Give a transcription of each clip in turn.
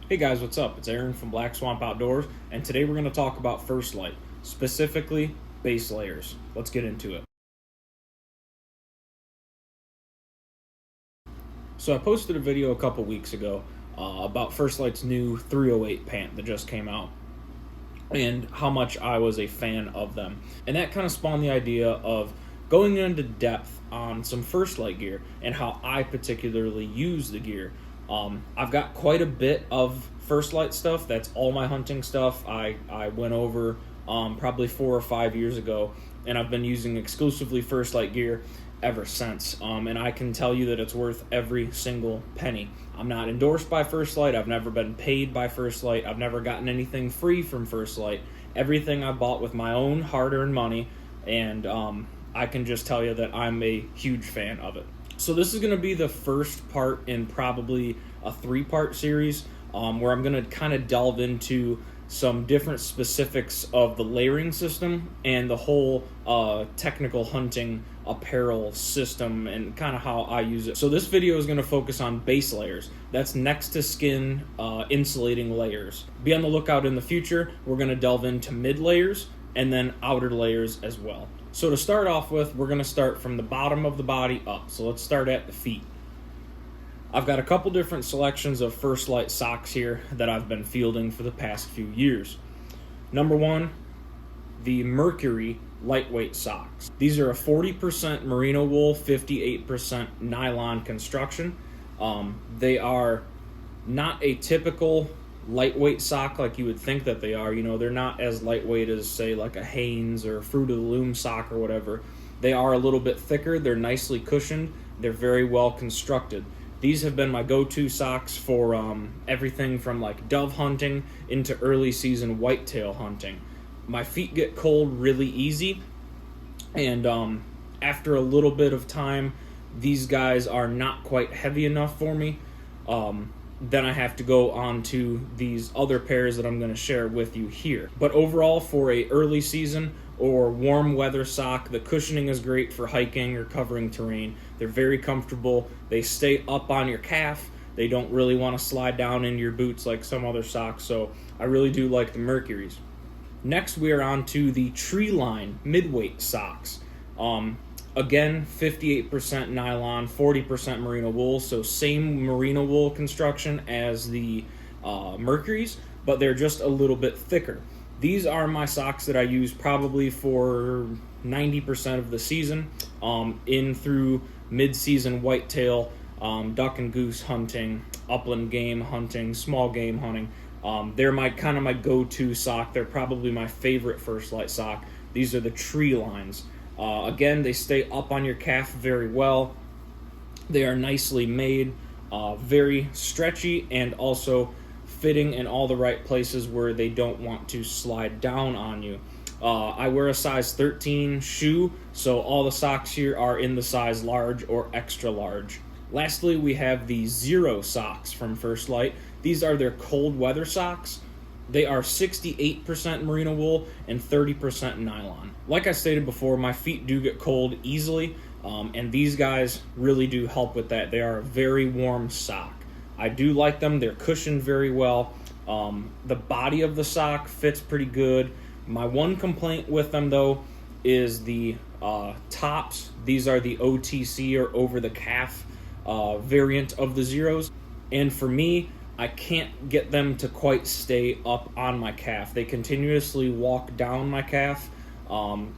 Hey guys, what's up? It's Aaron from Black Swamp Outdoors, and today we're going to talk about First Lite, specifically base layers. Let's get into it. So I posted a video a couple weeks ago about First Lite's new 308 pant that just came out, and how much I was a fan of them. And that kind of spawned the idea of going into depth on some First Lite gear and how I particularly use the gear. I've got quite a bit of First Lite stuff. That's all my hunting stuff. I went over probably 4 or 5 years ago, and I've been using exclusively First Lite gear ever since. And I can tell you that it's worth every single penny. I'm not endorsed by First Lite. I've never been paid by First Lite. I've never gotten anything free from First Lite. Everything I bought with my own hard-earned money, and I can just tell you that I'm a huge fan of it. So this is going to be the first part in probably a 3-part series where I'm going to kind of delve into some different specifics of the layering system and the whole technical hunting apparel system and kind of how I use it. So this video is going to focus on base layers. That's next to skin insulating layers. Be on the lookout in the future. We're going to delve into mid layers and then outer layers as well. So to start off with, we're going to start from the bottom of the body up. So let's start at the feet. I've got a couple different selections of First Lite socks here that I've been fielding for the past few years. Number one, the Mercury lightweight socks. These are a 40% merino wool, 58% nylon construction. They are not a typical lightweight sock like you would think that they are. You know, they're not as lightweight as, say, like a Hanes or Fruit of the Loom sock or whatever. They are a little bit thicker. They're nicely cushioned. They're very well constructed. These have been my go-to socks for everything from like dove hunting into early season whitetail hunting. My feet get cold really easy, and after a little bit of time, these guys are not quite heavy enough for me. Then I have to go on to these other pairs that I'm going to share with you here. But overall, for a early season or warm weather sock, the cushioning is great for hiking or covering terrain. They're very comfortable. They stay up on your calf. They don't really want to slide down into your boots like some other socks, so I really do like the Mercuries. Next, we are on to the Treeline Midweight socks. Again, 58% nylon, 40% merino wool, so same merino wool construction as the Mercuries, but they're just a little bit thicker. These are my socks that I use probably for 90% of the season, in through mid-season whitetail, duck and goose hunting, upland game hunting, small game hunting. They're my go-to sock. They're probably my favorite First Lite sock. These are the Treelines. Again, they stay up on your calf very well. They are nicely made, very stretchy, and also fitting in all the right places where they don't want to slide down on you. I wear a size 13 shoe, so all the socks here are in the size large or extra large. Lastly, we have the Zero socks from First Lite. These are their cold weather socks. They are 68% merino wool and 30% nylon. Like I stated before, my feet do get cold easily, and these guys really do help with that. They are a very warm sock. I do like them. They're cushioned very well. The body of the sock fits pretty good. My one complaint with them, though, is the tops. These are the OTC or over-the-calf variant of the Zeros. And for me, I can't get them to quite stay up on my calf. They continuously walk down my calf.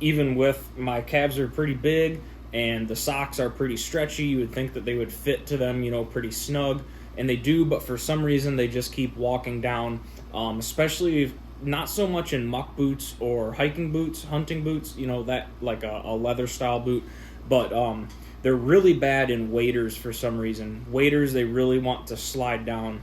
Even with my calves are pretty big and the socks are pretty stretchy, you would think that they would fit to them, you know, pretty snug. And they do, but for some reason they just keep walking down, especially if not so much in muck boots or hiking boots, hunting boots, you know, that like a leather style boot. But they're really bad in waders for some reason. Waders, they really want to slide down.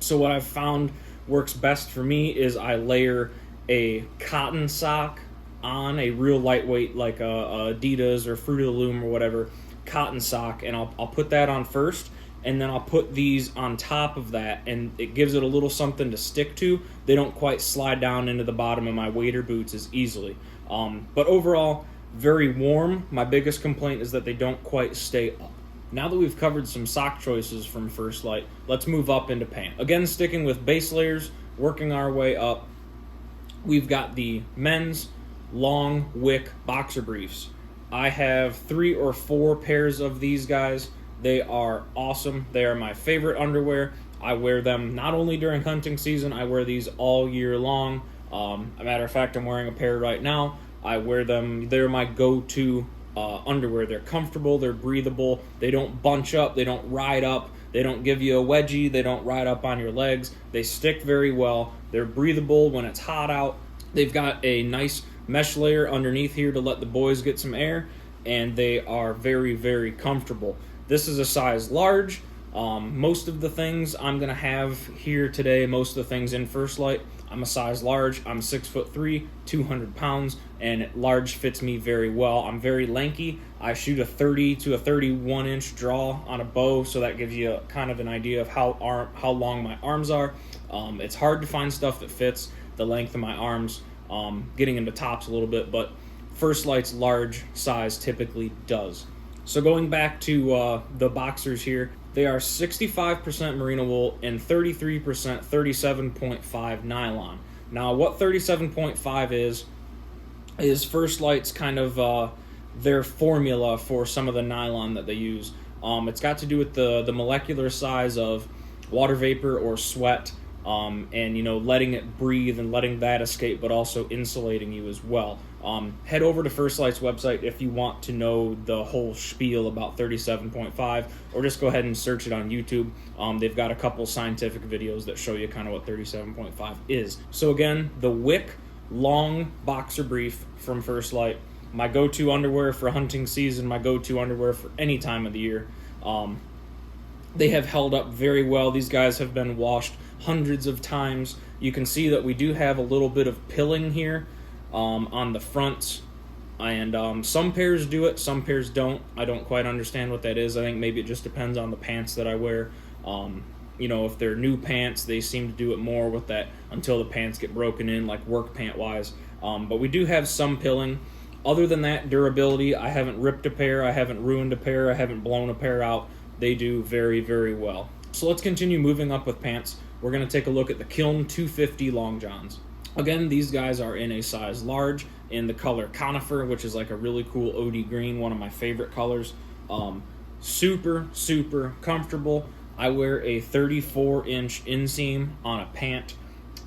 So what I've found works best for me is I layer a cotton sock on a real lightweight, like a Adidas or Fruit of the Loom or whatever, cotton sock, and I'll put that on first, and then I'll put these on top of that, and it gives it a little something to stick to. They don't quite slide down into the bottom of my wader boots as easily. But overall, very warm. My biggest complaint is that they don't quite stay up. Now that we've covered some sock choices from First Lite, let's move up into pant. Again, sticking with base layers, working our way up, we've got the men's long Wick boxer briefs. I have 3 or 4 pairs of these guys. They are awesome. They are my favorite underwear. I wear them not only during hunting season, I wear these all year long. A matter of fact, I'm wearing a pair right now. I wear them. They're my go-to underwear. They're comfortable, they're breathable, they don't bunch up, they don't ride up, they don't give you a wedgie, they don't ride up on your legs, they stick very well, they're breathable when it's hot out. They've got a nice mesh layer underneath here to let the boys get some air, and they are very, very comfortable. This is a size large. Most of the things I'm going to have here today, most of the things in First Lite, I'm a size large. I'm 6'3", 200 pounds, and large fits me very well. I'm very lanky. I shoot a 30 to a 31 inch draw on a bow, so that gives you kind of an idea of how long my arms are. It's hard to find stuff that fits the length of my arms, getting into tops a little bit, but First Lite's large size typically does. So going back to the boxers here, they are 65% merino wool and 33% 37.5 nylon. Now, what 37.5 is First Lite's kind of their formula for some of the nylon that they use. It's got to do with the molecular size of water vapor or sweat, and letting it breathe and letting that escape, but also insulating you as well. Head over to First Lite's website if you want to know the whole spiel about 37.5, or just go ahead and search it on YouTube. They've got a couple scientific videos that show you kind of what 37.5 is. So again, the Wick long boxer brief from First Lite, my go-to underwear for hunting season, my go-to underwear for any time of the year. They have held up very well. These guys have been washed hundreds of times. You can see that we do have a little bit of pilling here on the fronts, and some pairs do it, some pairs don't. I don't quite understand what that is. I think maybe it just depends on the pants that I wear. If they're new pants, they seem to do it more with that until the pants get broken in, like work pant wise. But we do have some pilling. Other than that, durability, I haven't ripped a pair, I haven't ruined a pair, I haven't blown a pair out. They do very, very well. So let's continue moving up with pants. We're going to take a look at the Kiln 250 Long Johns. Again, these guys are in a size large in the color conifer, which is like a really cool OD green, one of my favorite colors. Super, super comfortable. I wear a 34-inch inseam on a pant,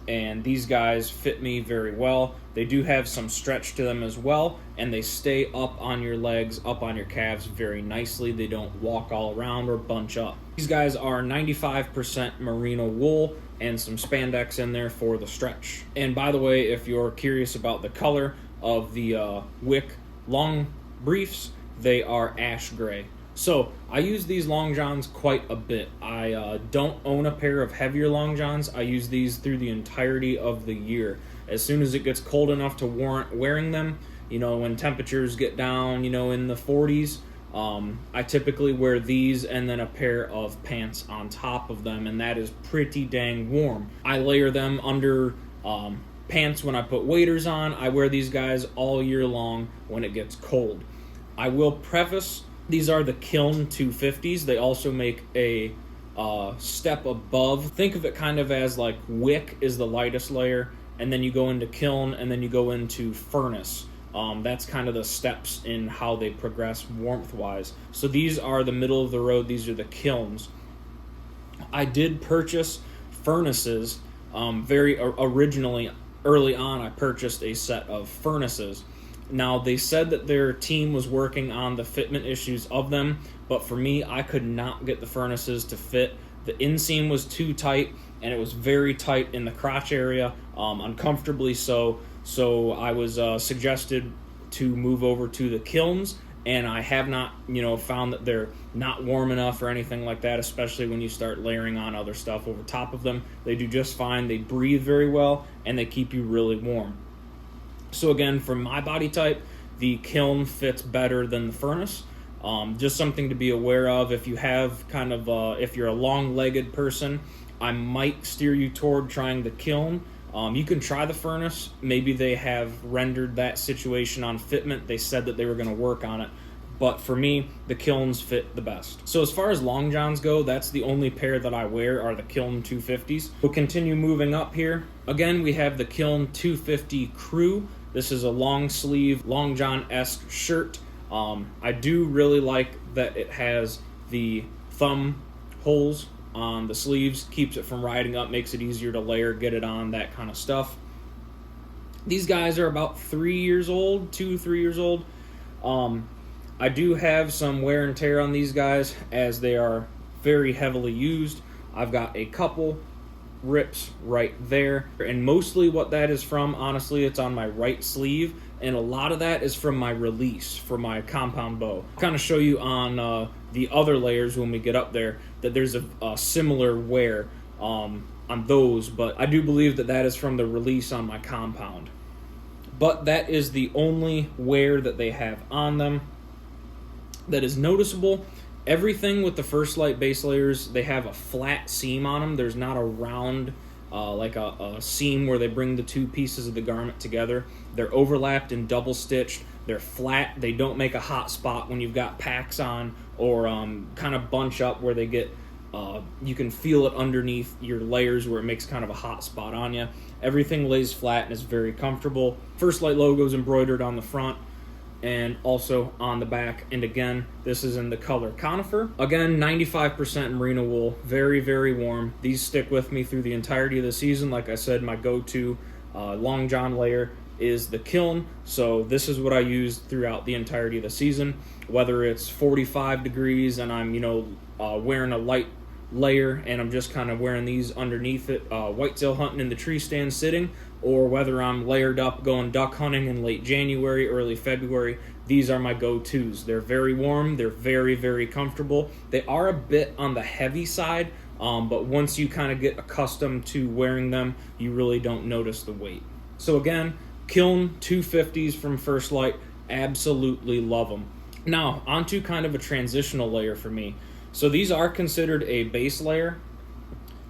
and these guys fit me very well. They do have some stretch to them as well, and they stay up on your legs, up on your calves very nicely. They don't walk all around or bunch up. These guys are 95% merino wool and some spandex in there for the stretch. And by the way, if you're curious about the color of the Wick long briefs, they are ash gray. So I use these long johns quite a bit. I don't own a pair of heavier long johns. I use these through the entirety of the year. As soon as it gets cold enough to warrant wearing them, when temperatures get down, in the 40s, I typically wear these and then a pair of pants on top of them, and that is pretty dang warm. I layer them under pants when I put waders on. I wear these guys all year long when it gets cold. I will preface, these are the Kiln 250s. They also make a step above. Think of it kind of as like Wick is the lightest layer, and then you go into Kiln, and then you go into Furnace. That's kind of the steps in how they progress warmth-wise. So these are the middle of the road. These are the Kilns. I did purchase Furnaces very originally. Early on, I purchased a set of Furnaces. Now, they said that their team was working on the fitment issues of them, but for me, I could not get the Furnaces to fit. The inseam was too tight, and it was very tight in the crotch area, uncomfortably so. So I was suggested to move over to the Kilns, and I have not, found that they're not warm enough or anything like that, especially when you start layering on other stuff over top of them. They do just fine. They breathe very well, and they keep you really warm. So again, for my body type, the Kiln fits better than the Furnace. Just something to be aware of. If you have if you're a long-legged person, I might steer you toward trying the Kiln. You can try the Furnace. Maybe they have rendered that situation on fitment. They said that they were going to work on it. but for me, the Kilns fit the best. So as far as long johns go, that's the only pair that I wear are the Kiln 250s. We'll continue moving up here. Again, we have the Kiln 250 Crew. This is a long sleeve, long john-esque shirt. I do really like that it has the thumb holes on the sleeves, keeps it from riding up, makes it easier to layer, get it on, that kind of stuff. These guys are about 3 years old, 2-3 years old. I do have some wear and tear on these guys as they are very heavily used. I've got a couple rips right there, and mostly what that is from, honestly, it's on my right sleeve, and a lot of that is from my release for my compound bow. I'll kind of show you on the other layers when we get up there that there's a similar wear on those, but I do believe that that is from the release on my compound. But that is the only wear that they have on them that is noticeable. Everything with the First Lite base layers, they have a flat seam on them. There's not a round, like a seam where they bring the two pieces of the garment together. They're overlapped and double stitched. They're flat. They don't make a hot spot when you've got packs on, or kind of bunch up where they get, you can feel it underneath your layers where it makes kind of a hot spot on you. Everything lays flat and is very comfortable. First Lite logo is embroidered on the front and also on the back, and again, this is in the color conifer. Again, 95% merino wool, very, very warm. These stick with me through the entirety of the season. Like I said, my go-to long john layer is the Kiln, so this is what I use throughout the entirety of the season. Whether it's 45 degrees and I'm, wearing a light layer and I'm just kind of wearing these underneath it, whitetail hunting in the tree stand sitting, or whether I'm layered up going duck hunting in late January, early February, these are my go-tos. They're very warm, they're very, very comfortable. They are a bit on the heavy side, but once you kind of get accustomed to wearing them, you really don't notice the weight. So again, Kiln 250s from First Lite, absolutely love them. Now, onto kind of a transitional layer for me. So these are considered a base layer,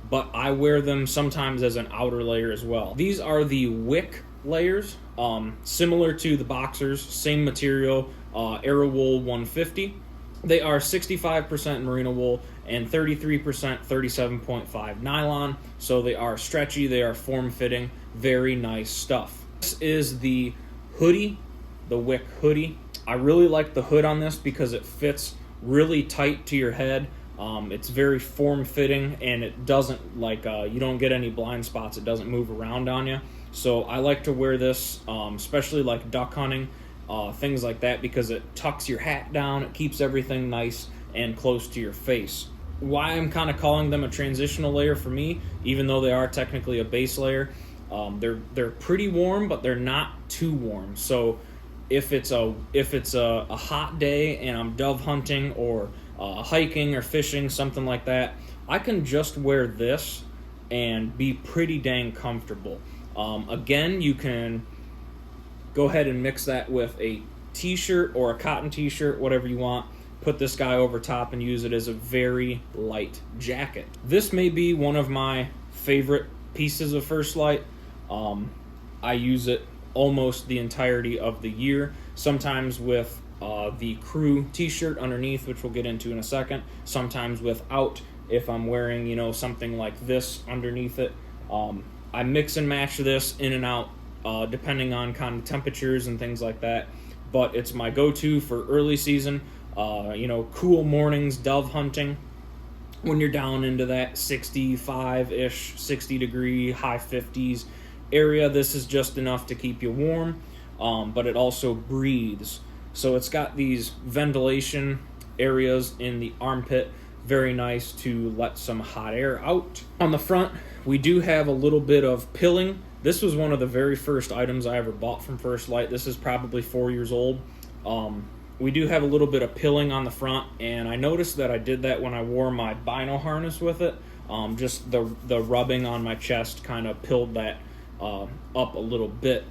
but I wear them sometimes as an outer layer as well. These are the Wick layers, similar to the boxers, same material, Aerowool 150. They are 65% merino wool and 33% 37.5 nylon, so they are stretchy, they are form-fitting, very nice stuff. This is the hoodie, the Wick hoodie. I really like the hood on this because it fits really tight to your head. It's very form-fitting, and it doesn't, you don't get any blind spots. It doesn't move around on you. So I like to wear this, especially like duck hunting, things like that, because it tucks your hat down. It keeps everything nice and close to your face. Why I'm kind of calling them a transitional layer for me, even though they are technically a base layer, they're pretty warm, but they're not too warm. So if it's a hot day and I'm dove hunting or hiking or fishing, something like that, I can just wear this and be pretty dang comfortable. Again, you can go ahead and mix that with a t-shirt or a cotton t-shirt, whatever you want. Put this guy over top and use it as a very light jacket. This may be one of my favorite pieces of First Lite. I use it almost the entirety of the year, sometimes with the crew t-shirt underneath, which we'll get into in a second, sometimes without, if I'm wearing something like this underneath it. I mix and match this in and out depending on kind of temperatures and things like that, but it's my go-to for early season, cool mornings, dove hunting, when you're down into that 65-ish, 60 degree, high 50s area. This is just enough to keep you warm, but it also breathes. So it's got these ventilation areas in the armpit, very nice to let some hot air out. On the front, we do have a little bit of pilling. This was one of the very first items I ever bought from First Lite. This is probably 4 years old. We do have a little bit of pilling on the front, and I noticed that I did that when I wore my bino harness with it. Just the rubbing on my chest kind of pilled that up a little bit,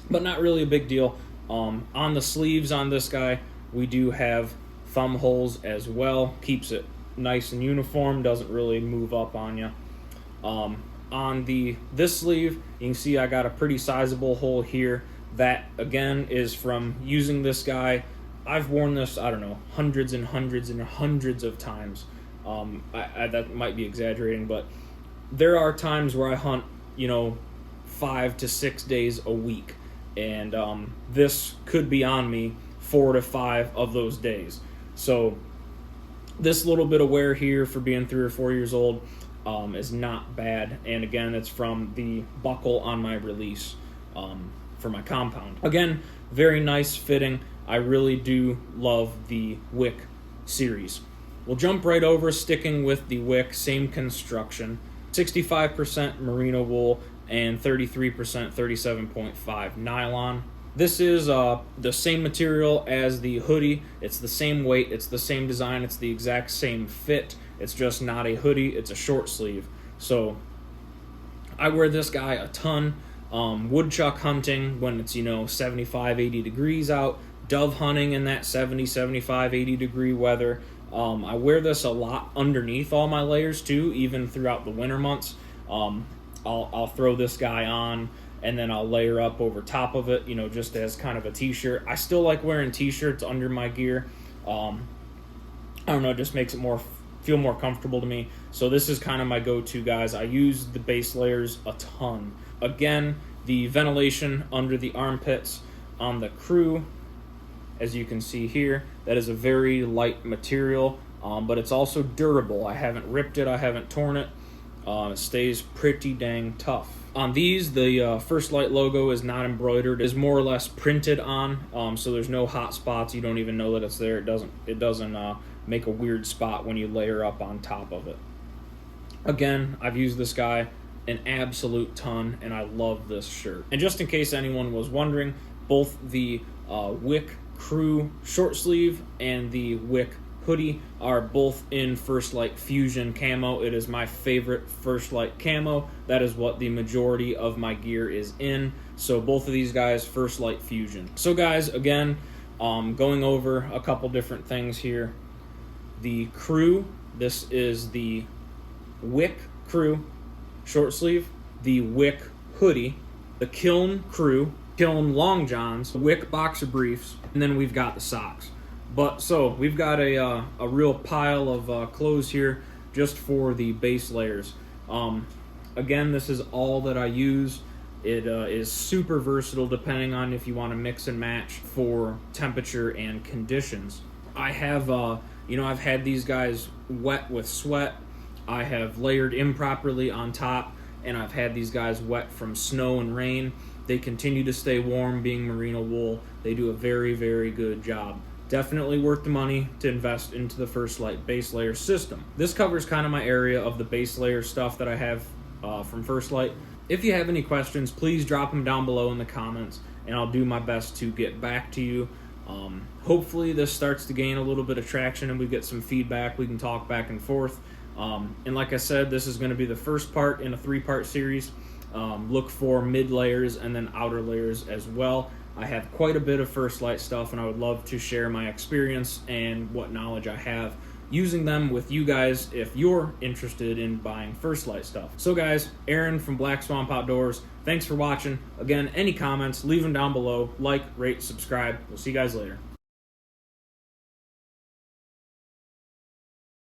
but not really a big deal. On the sleeves on this guy, we do have thumb holes as well. Keeps it nice and uniform, doesn't really move up on you. On this sleeve, you can see I got a pretty sizable hole here. That, again, is from using this guy I've worn this, I don't know, hundreds and hundreds and hundreds of times. That might be exaggerating, but there are times where I hunt, 5 to 6 days a week, and this could be on me 4 to 5 of those days. So this little bit of wear here for being 3 or 4 years old is not bad. And again, it's from the buckle on my release for my compound. Again, very nice fitting. I really do love the Wick series. We'll jump right over, sticking with the Wick, same construction. 65% merino wool and 33% 37.5 nylon. This is the same material as the hoodie. It's the same weight, it's the same design, it's the exact same fit. It's just not a hoodie, it's a short sleeve. So I wear this guy a ton. Woodchuck hunting when it's 75, 80 degrees out. Dove hunting in that 70, 75, 80 degree weather. I wear this a lot underneath all my layers too, even throughout the winter months. I'll throw this guy on and then I'll layer up over top of it, just as kind of a t-shirt. I still like wearing t-shirts under my gear. I don't know, it just makes it feel more comfortable to me. So this is kind of my go-to, guys. I use the base layers a ton. Again, the ventilation under the armpits on the crew, as you can see here, that is a very light material, but it's also durable. I haven't ripped it, I haven't torn it. It stays pretty dang tough. On these, the First Lite logo is not embroidered. It is more or less printed on, so there's no hot spots. You don't even know that it's there. It doesn't make a weird spot when you layer up on top of it. Again, I've used this guy an absolute ton, and I love this shirt. And just in case anyone was wondering, both the Wick Crew short sleeve and the Wick hoodie are both in First Lite Fusion camo. It is my favorite First Lite camo. That is what the majority of my gear is in. So both of these guys, First Lite Fusion. So guys, again, going over a couple different things here. The crew, this is the Wick Crew short sleeve, the Wick hoodie, the Kiln Crew, Kiln long johns, Wick boxer briefs, and then we've got the socks. But so we've got a real pile of clothes here just for the base layers. Again, this is all that I use. It is super versatile depending on if you want to mix and match for temperature and conditions. I have, I've had these guys wet with sweat. I have layered improperly on top, and I've had these guys wet from snow and rain. They continue to stay warm, being merino wool. They do a very, very good job. Definitely worth the money to invest into the First Lite base layer system. This covers kind of my area of the base layer stuff that I have from First Lite. If you have any questions, please drop them down below in the comments, and I'll do my best to get back to you. Hopefully this starts to gain a little bit of traction and we get some feedback. We can talk back and forth. And like I said, this is going to be the first part in a 3-part series. Look for mid layers and then outer layers as well. I have quite a bit of First Lite stuff, and I would love to share my experience and what knowledge I have using them with you guys if you're interested in buying First Lite stuff. So guys, Aaron from Black Swamp Outdoors, thanks for watching. Again, any comments, leave them down below. Like, rate, subscribe. We'll see you guys later.